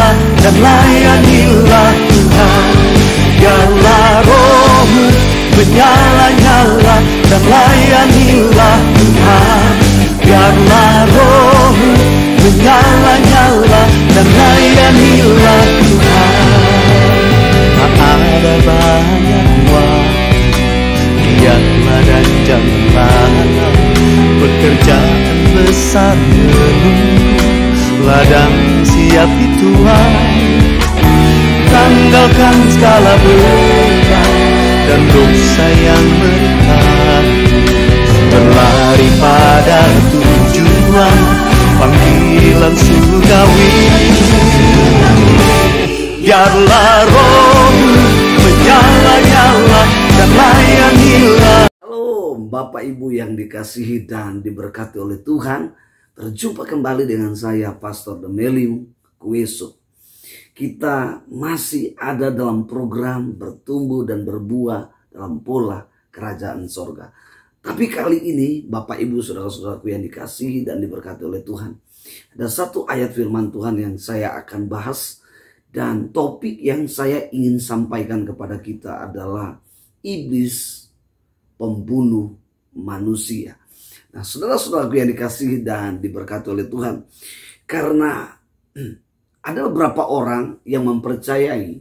nyala dan layanilah Tuhan. Biarlah rohmu menyala-nyala dan layanilah Tuhan. Biarlah rohmu menyala-nyala dan layanilah Tuhan. Tak ada banyak waktu, lihatlah dan janganlah pekerjaan besar menunggu, ladang siap dituai. Tanggalkan segala beban dan dosa yang menekan, berlari pada tujuan panggilan surgawi. Biarlah rohmu menyala-nyala dan layanilah. Halo Bapak Ibu yang dikasihi dan diberkati oleh Tuhan. Berjumpa kembali dengan saya Pastor Demelium Kueso. Kita masih ada dalam program bertumbuh dan berbuah dalam pola kerajaan sorga. Tapi kali ini Bapak Ibu saudara-saudaraku yang dikasihi dan diberkati oleh Tuhan, ada satu ayat firman Tuhan yang saya akan bahas. Dan topik yang saya ingin sampaikan kepada kita adalah iblis pembunuh manusia. Nah, saudara-saudaraku yang dikasihi dan diberkati oleh Tuhan, karena ada beberapa orang yang mempercayai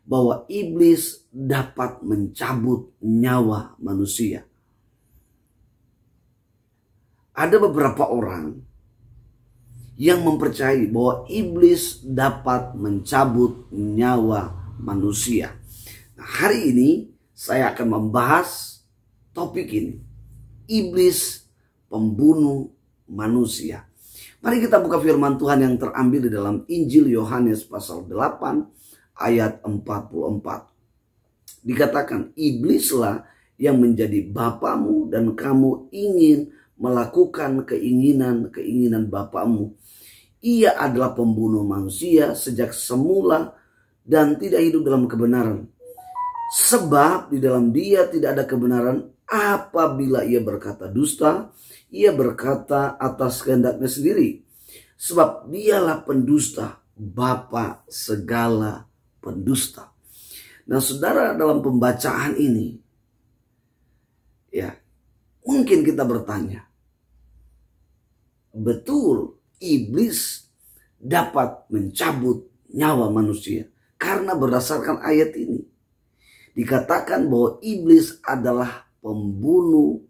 bahwa iblis dapat mencabut nyawa manusia. Ada beberapa orang yang mempercayai bahwa iblis dapat mencabut nyawa manusia. Nah, hari ini saya akan membahas topik ini, iblis pembunuh manusia. Mari kita buka firman Tuhan yang terambil di dalam Injil Yohanes pasal 8 ayat 44. Dikatakan, iblislah yang menjadi bapamu dan kamu ingin melakukan keinginan bapamu. Ia adalah pembunuh manusia sejak semula dan tidak hidup dalam kebenaran. Sebab di dalam dia tidak ada kebenaran. Apabila ia berkata dusta, ia berkata atas kehendaknya sendiri. Sebab dialah pendusta, bapa segala pendusta. Nah saudara, dalam pembacaan ini, ya mungkin kita bertanya, betul iblis dapat mencabut nyawa manusia? Karena berdasarkan ayat ini dikatakan bahwa iblis adalah pembunuh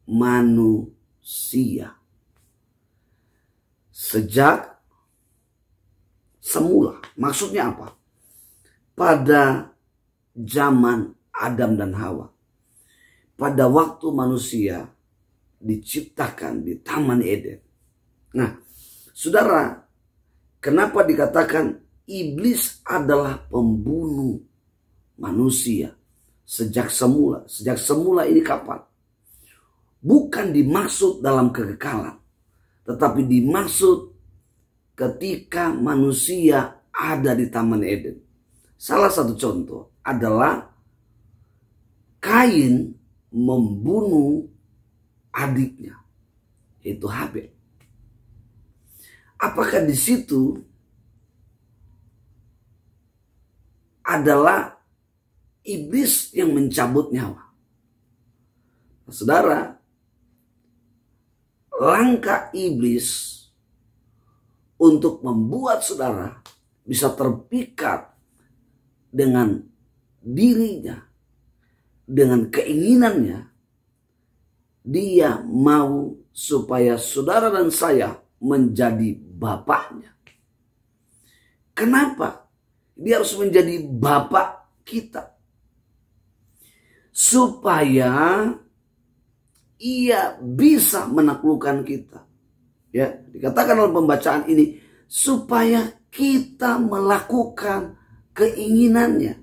manusia sejak semula. Maksudnya apa? Pada zaman Adam dan Hawa, pada waktu manusia diciptakan di Taman Eden. Nah, saudara, kenapa dikatakan iblis adalah pembunuh manusia sejak semula? Sejak semula ini kapan? Bukan dimaksud dalam kekekalan, tetapi dimaksud ketika manusia ada di Taman Eden. Salah satu contoh adalah Kain membunuh adiknya, yaitu Habel. Apakah di situ adalah iblis yang mencabut nyawa? Nah, saudara, langkah iblis untuk membuat saudara bisa terpikat dengan dirinya, dengan keinginannya. Dia mau supaya saudara dan saya menjadi bapaknya. Kenapa dia harus menjadi bapak kita? Supaya ia bisa menaklukkan kita. Ya, dikatakan dalam pembacaan ini, supaya kita melakukan keinginannya.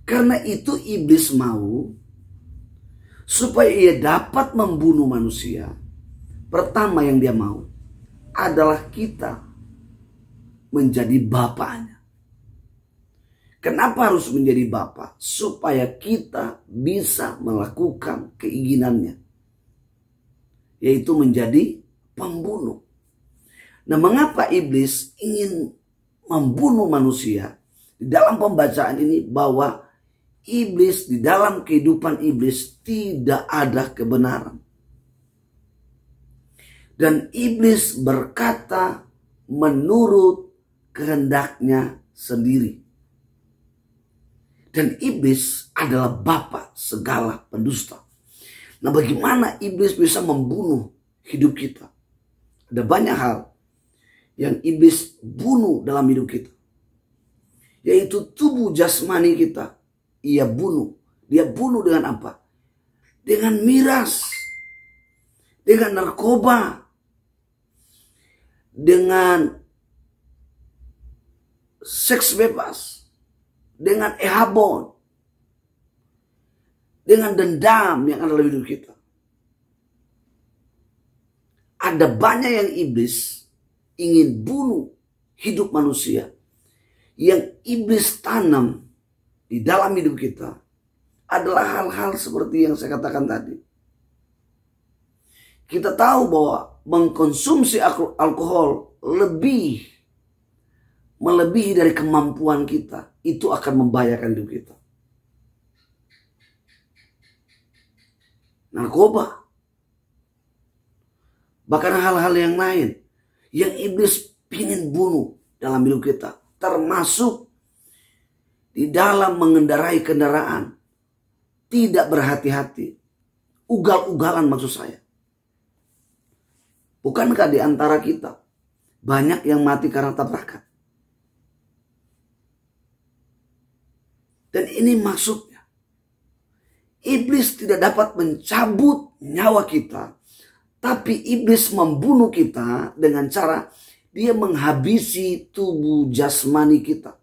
Karena itu iblis mau supaya ia dapat membunuh manusia. Pertama yang dia mau adalah kita menjadi bapaknya. Kenapa harus menjadi bapak? Supaya kita bisa melakukan keinginannya, yaitu menjadi pembunuh. Nah, mengapa iblis ingin membunuh manusia? Di dalam pembacaan ini bahwa iblis, di dalam kehidupan iblis tidak ada kebenaran. Dan iblis berkata menurut kehendaknya sendiri. Dan iblis adalah bapa segala pendusta. Nah, bagaimana iblis bisa membunuh hidup kita? Ada banyak hal yang iblis bunuh dalam hidup kita. Yaitu tubuh jasmani kita. Ia bunuh. Dia bunuh dengan apa? Dengan miras. Dengan narkoba. Dengan seks bebas. Dengan ehabon. Dengan dendam yang ada dalam hidup kita. Ada banyak yang iblis ingin bunuh hidup manusia. Yang iblis tanam di dalam hidup kita adalah hal-hal seperti yang saya katakan tadi. Kita tahu bahwa mengkonsumsi alkohol melebihi dari kemampuan kita, itu akan membahayakan hidup kita. Narkoba, bahkan hal-hal yang lain yang iblis ingin bunuh dalam hidup kita, termasuk di dalam mengendarai kendaraan, tidak berhati-hati, ugal-ugalan maksud saya. Bukankah di antara kita banyak yang mati karena tabrakan? Dan ini maksudnya, iblis tidak dapat mencabut nyawa kita, tapi iblis membunuh kita dengan cara dia menghabisi tubuh jasmani kita.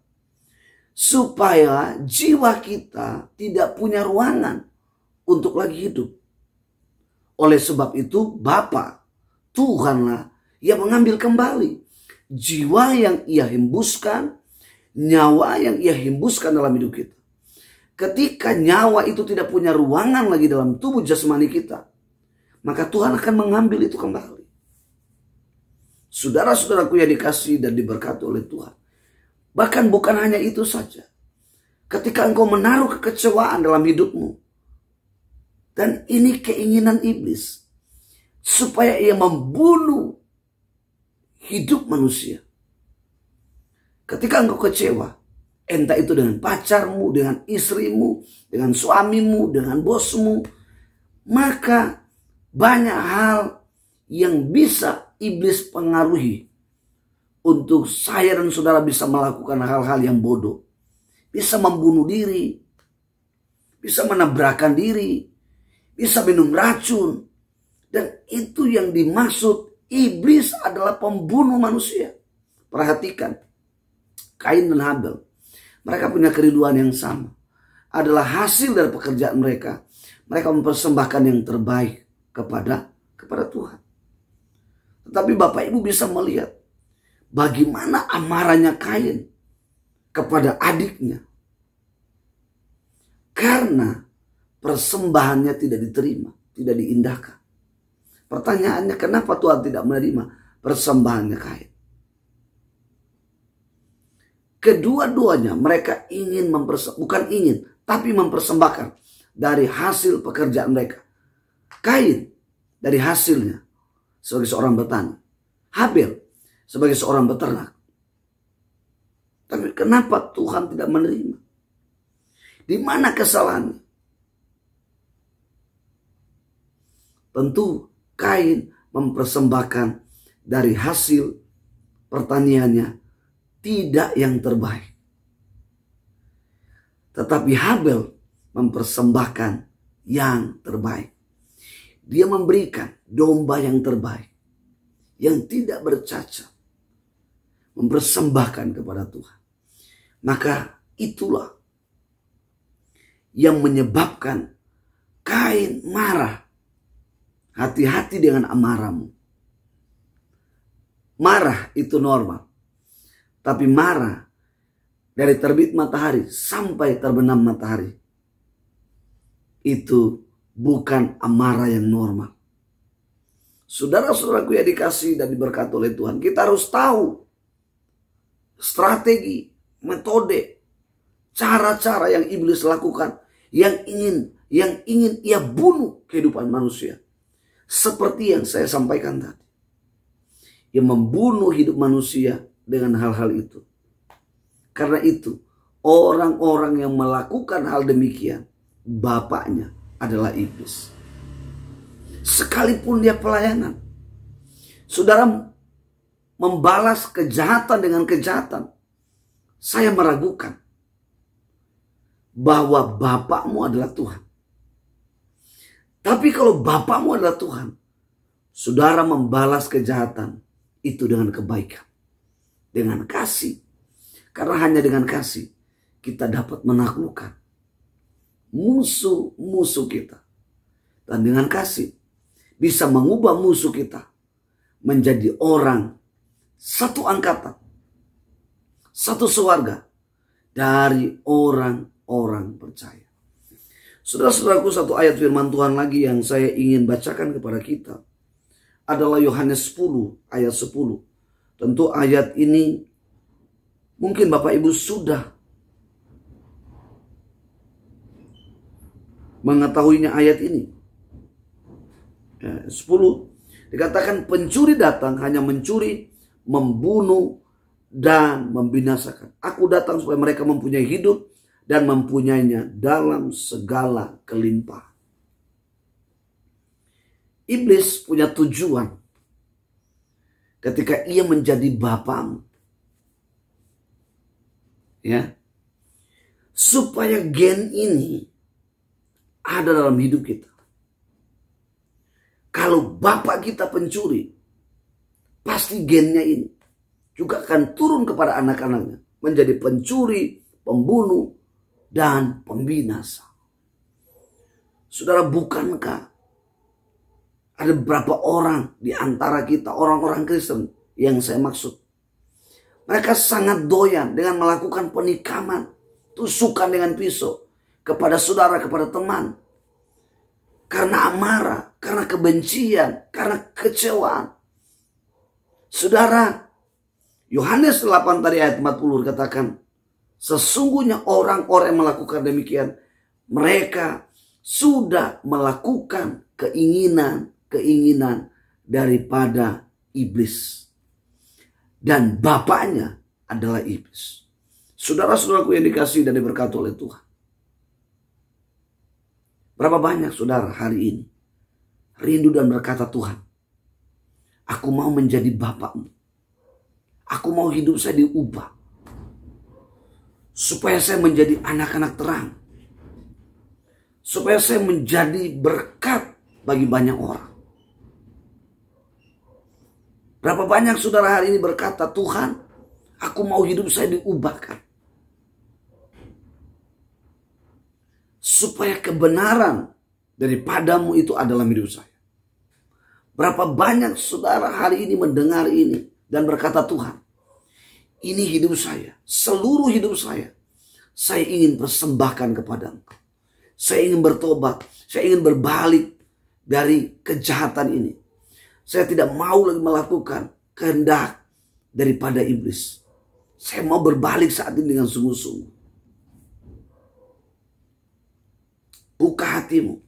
Supaya jiwa kita tidak punya ruangan untuk lagi hidup. Oleh sebab itu Bapa, Tuhanlah yang mengambil kembali jiwa yang ia hembuskan, nyawa yang ia hembuskan dalam hidup kita. Ketika nyawa itu tidak punya ruangan lagi dalam tubuh jasmani kita, maka Tuhan akan mengambil itu kembali. Saudara-saudaraku yang dikasihi dan diberkati oleh Tuhan. Bahkan bukan hanya itu saja. Ketika engkau menaruh kekecewaan dalam hidupmu. Dan ini keinginan iblis. Supaya ia membunuh hidup manusia. Ketika engkau kecewa. Entah itu dengan pacarmu, dengan istrimu, dengan suamimu, dengan bosmu. Maka banyak hal yang bisa iblis pengaruhi. Untuk saya dan saudara bisa melakukan hal-hal yang bodoh. Bisa membunuh diri. Bisa menabrakkan diri. Bisa minum racun. Dan itu yang dimaksud iblis adalah pembunuh manusia. Perhatikan. Kain dan Habel. Mereka punya kerinduan yang sama. Adalah hasil dari pekerjaan mereka. Mereka mempersembahkan yang terbaik kepada Tuhan. Tetapi Bapak Ibu bisa melihat bagaimana amarahnya Kain kepada adiknya. Karena persembahannya tidak diterima, tidak diindahkan. Pertanyaannya, kenapa Tuhan tidak menerima persembahannya Kain? Kedua-duanya mereka ingin tapi mempersembahkan dari hasil pekerjaan mereka. Kain dari hasilnya sebagai seorang petani. Habel sebagai seorang peternak. Tapi kenapa Tuhan tidak menerima? Di mana kesalahannya? Tentu Kain mempersembahkan dari hasil pertaniannya tidak yang terbaik. Tetapi Habel mempersembahkan yang terbaik. Dia memberikan domba yang terbaik. Yang tidak bercacat. Mempersembahkan kepada Tuhan. Maka itulah yang menyebabkan Kain marah. Hati-hati dengan amarahmu. Marah itu normal. Tapi marah dari terbit matahari sampai terbenam matahari. Itu bukan amarah yang normal. Saudara-saudaraku yang dikasihi dan diberkati oleh Tuhan, kita harus tahu strategi, metode, cara-cara yang iblis lakukan yang ingin ia bunuh kehidupan manusia. Seperti yang saya sampaikan tadi. Ia membunuh hidup manusia dengan hal-hal itu. Karena itu, orang-orang yang melakukan hal demikian, bapaknya adalah iblis. Sekalipun dia pelayanan, saudara membalas kejahatan dengan kejahatan, saya meragukan bahwa bapakmu adalah Tuhan. Tapi kalau bapakmu adalah Tuhan, saudara membalas kejahatan itu dengan kebaikan, dengan kasih. Karena hanya dengan kasih kita dapat menaklukkan musuh-musuh kita. Dan dengan kasih bisa mengubah musuh kita menjadi orang satu angkatan, satu keluarga dari orang-orang percaya. Saudara-saudaraku, satu ayat firman Tuhan lagi yang saya ingin bacakan kepada kita adalah Yohanes 10 ayat 10. Tentu ayat ini mungkin Bapak Ibu sudah mengetahuinya ayat ini. 10 dikatakan pencuri datang hanya mencuri, membunuh, dan membinasakan. Aku datang supaya mereka mempunyai hidup dan mempunyainya dalam segala kelimpahan. Iblis punya tujuan ketika ia menjadi bapamu. Ya. Supaya gen ini ada dalam hidup kita. Kalau bapak kita pencuri, pasti gennya ini juga akan turun kepada anak-anaknya. Menjadi pencuri, pembunuh, dan pembinasa. Saudara, bukankah ada beberapa orang di antara kita, orang-orang Kristen yang saya maksud. Mereka sangat doyan dengan melakukan penikaman, tusukan dengan pisau kepada saudara, kepada teman. Karena amarah, karena kebencian, karena kecewaan. Saudara, Yohanes 8 tadi ayat 40 katakan, sesungguhnya orang-orang yang melakukan demikian, mereka sudah melakukan keinginan daripada iblis. Dan bapaknya adalah iblis. Saudara-saudaraku yang dikasihi dan diberkati oleh Tuhan. Berapa banyak saudara hari ini rindu dan berkata, Tuhan, aku mau menjadi bapakmu. Aku mau hidup saya diubah. Supaya saya menjadi anak-anak terang. Supaya saya menjadi berkat bagi banyak orang. Berapa banyak saudara hari ini berkata, Tuhan, aku mau hidup saya diubahkan. Supaya kebenaran daripadamu itu adalah hidup saya. Berapa banyak saudara hari ini mendengar ini dan berkata, Tuhan, ini hidup saya, seluruh hidup saya ingin persembahkan kepada Engkau. Saya ingin bertobat, saya ingin berbalik dari kejahatan ini. Saya tidak mau lagi melakukan kehendak daripada iblis. Saya mau berbalik saat ini dengan sungguh-sungguh. Buka hatimu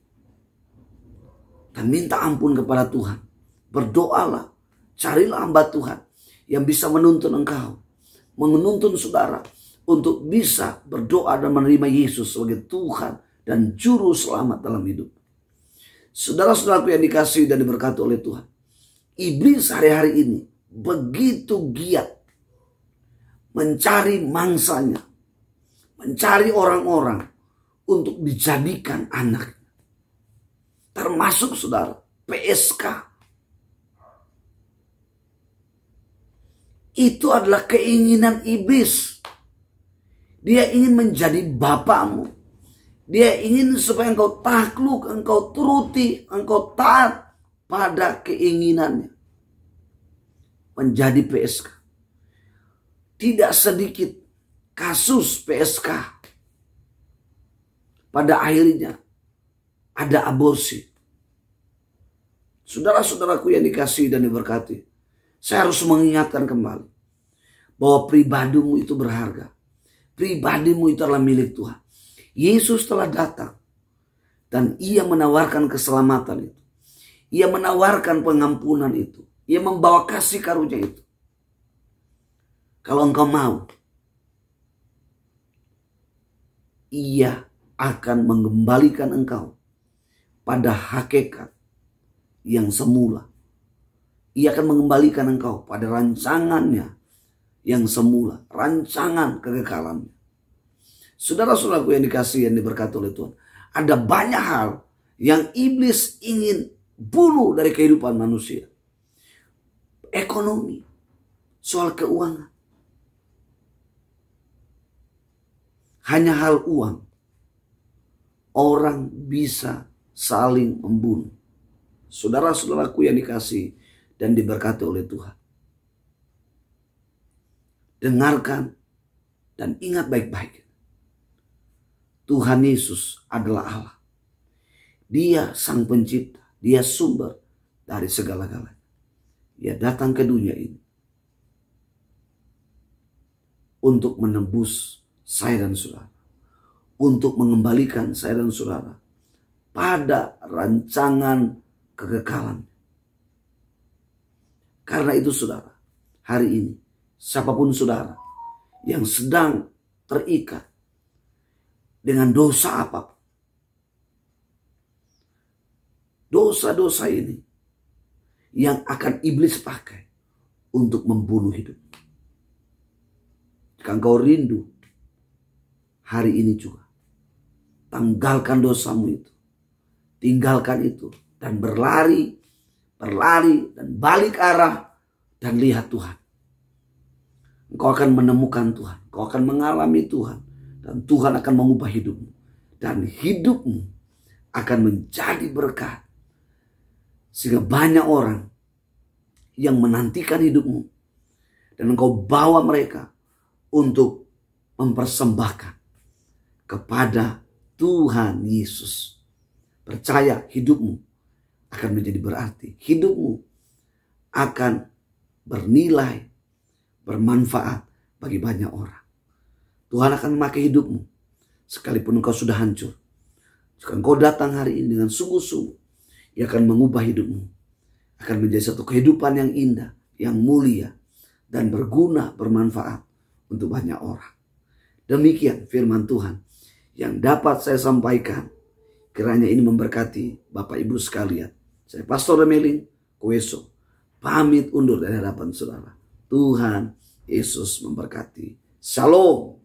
dan minta ampun kepada Tuhan. Berdoalah, carilah hamba Tuhan yang bisa menuntun engkau, menuntun saudara untuk bisa berdoa dan menerima Yesus sebagai Tuhan dan Juru Selamat dalam hidup. Saudara-saudaraku yang dikasihi dan diberkati oleh Tuhan, iblis hari-hari ini begitu giat mencari mangsanya, mencari orang-orang untuk dijadikan anak. Termasuk saudara, PSK. Itu adalah keinginan iblis. Dia ingin menjadi bapakmu. Dia ingin supaya engkau takluk, engkau turuti, engkau taat pada keinginannya. Menjadi PSK. Tidak sedikit kasus PSK. Pada akhirnya ada aborsi. Saudara-saudaraku yang dikasihi dan diberkati, saya harus mengingatkan kembali bahwa pribadimu itu berharga. Pribadimu itu adalah milik Tuhan. Yesus telah datang dan ia menawarkan keselamatan itu. Ia menawarkan pengampunan itu. Ia membawa kasih karunia itu. Kalau engkau mau, ia akan mengembalikan engkau pada hakikat yang semula. Ia akan mengembalikan engkau pada rancangannya yang semula. Rancangan kekekalannya. Saudara-saudaraku yang dikasihi dan diberkati oleh Tuhan. Ada banyak hal yang iblis ingin bunuh dari kehidupan manusia. Ekonomi, soal keuangan. Hanya hal uang. Orang bisa saling membunuh. Saudara-saudaraku yang dikasihi dan diberkati oleh Tuhan. Dengarkan dan ingat baik-baik. Tuhan Yesus adalah Allah. Dia sang pencipta. Dia sumber dari segala-galanya. Dia datang ke dunia ini untuk menebus saya dan saudara. Untuk mengembalikan saya dan saudara pada rancangan kekekalan. Karena itu saudara, hari ini siapapun saudara yang sedang terikat dengan dosa apapun, dosa-dosa ini yang akan iblis pakai untuk membunuh hidup. Jika engkau rindu hari ini juga, tanggalkan dosamu itu, tinggalkan itu, dan berlari dan balik arah dan lihat Tuhan. Engkau akan menemukan Tuhan, engkau akan mengalami Tuhan, dan Tuhan akan mengubah hidupmu, dan hidupmu akan menjadi berkat, sehingga banyak orang yang menantikan hidupmu, dan engkau bawa mereka untuk mempersembahkan kepada Tuhan Yesus. Percaya, hidupmu akan menjadi berarti. Hidupmu akan bernilai, bermanfaat bagi banyak orang. Tuhan akan memakai hidupmu sekalipun engkau sudah hancur. Jika engkau datang hari ini dengan sungguh-sungguh, ia akan mengubah hidupmu. Akan menjadi satu kehidupan yang indah, yang mulia, dan berguna, bermanfaat untuk banyak orang. Demikian firman Tuhan yang dapat saya sampaikan. Kiranya ini memberkati Bapak Ibu sekalian. Saya Pastor Demeling Kueso pamit undur dari hadapan saudara. Tuhan Yesus memberkati. Shalom.